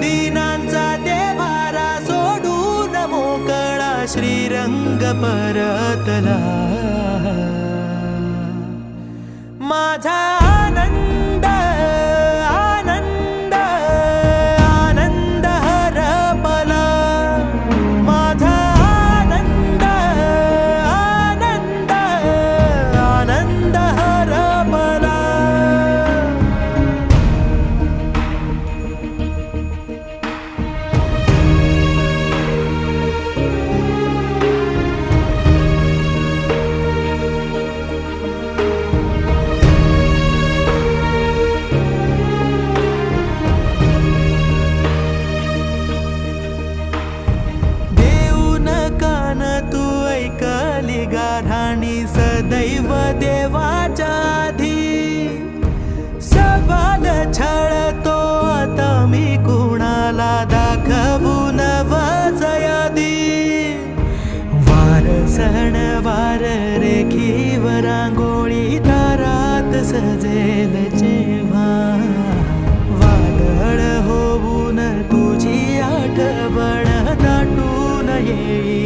दीनांचा देवारा सोडून मोकळा श्रीरंग परतला. माझा आनंद आनंद आनंद हरपला. माझा आनंद आनंद आनंद हरपला. तू ऐकली गाऱ्हाणी सदैव देवाच्या आधी. सवाल छळतो आता मी कुणाला दाखवून वजयादी. वार सणवार रेखीवर रांगोळी दारात सजेल जेव्हा. वादळ होऊन तुझी आठवण दाटून येईल.